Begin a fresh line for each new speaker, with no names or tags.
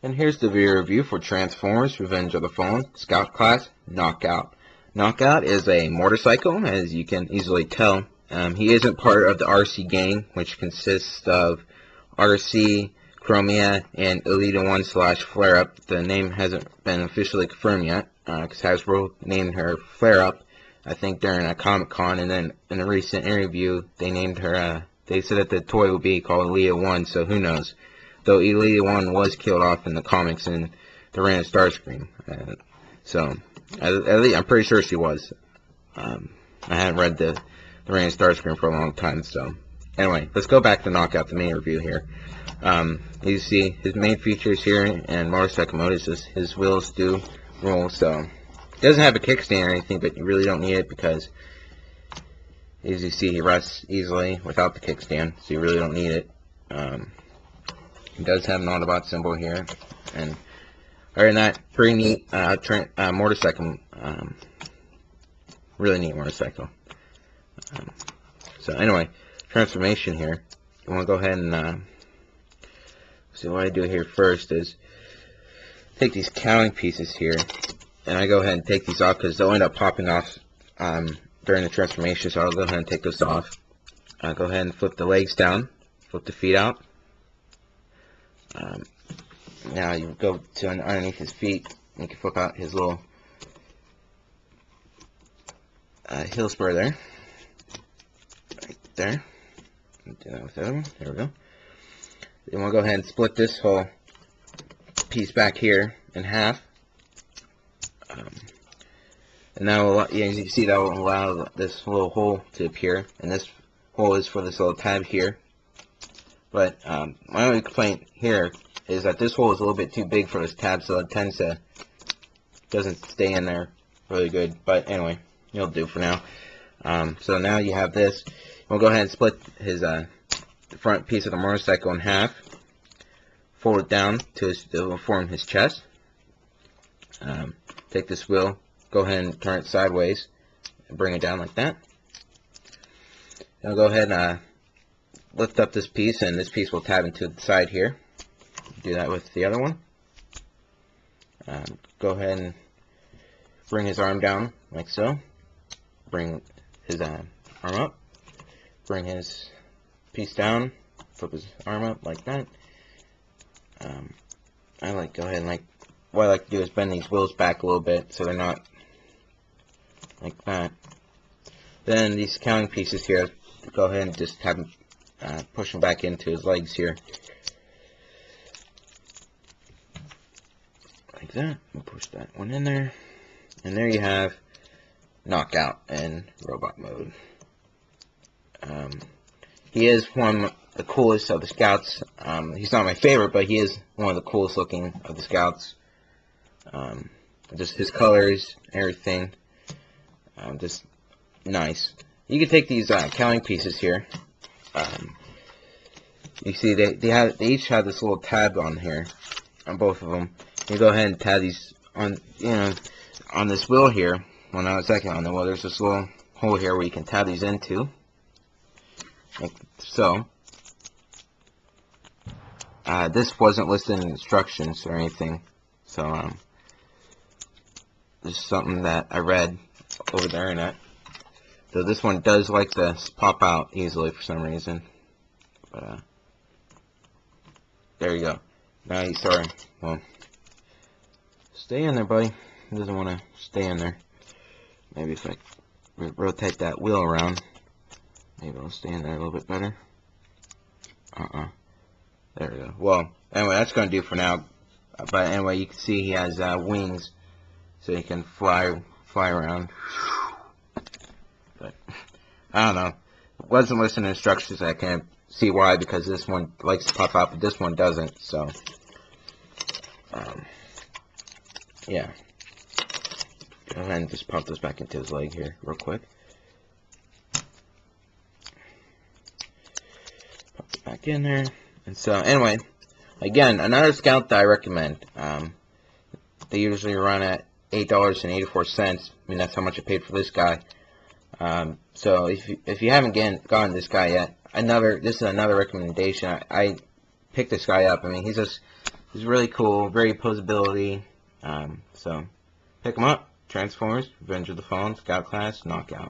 And here's the video review for Transformers Revenge of the Fallen Scout Class Knockout. Knockout is a motorcycle, as you can easily tell. He isn't part of the RC gang, which consists of RC, Chromia, and Elite 1 / Flare Up. The name hasn't been officially confirmed yet, because Hasbro named her Flare Up, I think during a Comic-Con, and then in a recent interview, they named her, they said that the toy would be called Elite 1, so who knows. Though Elite 1 was killed off in the comics in the Reign of Starscream. So, at least, I'm pretty sure she was. I haven't read the Reign of Starscream for a long time, so. Anyway, let's go back to Knockout, the main review here. You see, his main features here in motorcycle mode is his wheels do roll, so. It doesn't have a kickstand or anything, but you really don't need it because, as you see, he rests easily without the kickstand, so you really don't need it. It does have an Autobot symbol here, and other than that, pretty neat motorcycle. Really neat motorcycle. So anyway, transformation here. You want to go ahead and so what I do here first is take these cowling pieces here, and I go ahead and take these off because they'll end up popping off during the transformation. So I'll go ahead and take this off. I'll go ahead and flip the legs down, flip the feet out. Now you go to underneath his feet, and you can flip out his little heel spur there. Right there. Do that with the other one. There we go. Then we'll go ahead and split this whole piece back here in half. And that will, yeah, as you can see, that will allow this little hole to appear. And this hole is for this little tab here. But my only complaint here is that this hole is a little bit too big for this tab, so it doesn't stay in there really good. But anyway, it'll do for now. So now you have this. We'll go ahead and split his the front piece of the motorcycle in half. Fold it down to form his chest. Take this wheel, go ahead and turn it sideways, and bring it down like that. Now go ahead and lift up this piece, and this piece will tab into the side here. Do that with the other one. Go ahead and bring his arm down like so. Bring his arm up. Bring his piece down. Flip his arm up like that. Go ahead and what I like to do is bend these wheels back a little bit so they're not like that. Then these cowling pieces here, go ahead and just have them push him back into his legs here. Like that. We'll push that one in there. And there you have Knockout in robot mode. He is one of the coolest of the Scouts. He's not my favorite, but he is one of the coolest looking of the Scouts. Just his colors, everything. Just nice. You can take these cowling pieces here. You see they each have this little tab on here, on both of them. You go ahead and tab these on, on this wheel here. Well, not exactly on the wheel. There's this little hole here where you can tab these into, like so. This wasn't listed in instructions or anything, so this is something that I read over the internet. So this one does like to pop out easily for some reason. But there you go. Now he's sorry. Well, stay in there, buddy. He doesn't want to stay in there. Maybe if I rotate that wheel around, maybe it'll stay in there a little bit better. There we go. Well, anyway, that's going to do for now. But anyway, you can see he has wings, so he can fly around. But I don't know. Wasn't listening to instructions. I can't see why, because this one likes to pop out, but this one doesn't. So, yeah. Go ahead and just pop this back into his leg here, real quick. Pop it back in there. And so, anyway, again, another Scout that I recommend. They usually run at $8.84. I mean, that's how much I paid for this guy. So if you haven't gotten this guy yet, this is another recommendation. I picked this guy up. I mean, he's He's really cool, very posability. So pick him up. Transformers, Revenge of the Fallen, Scout Class, Knockout.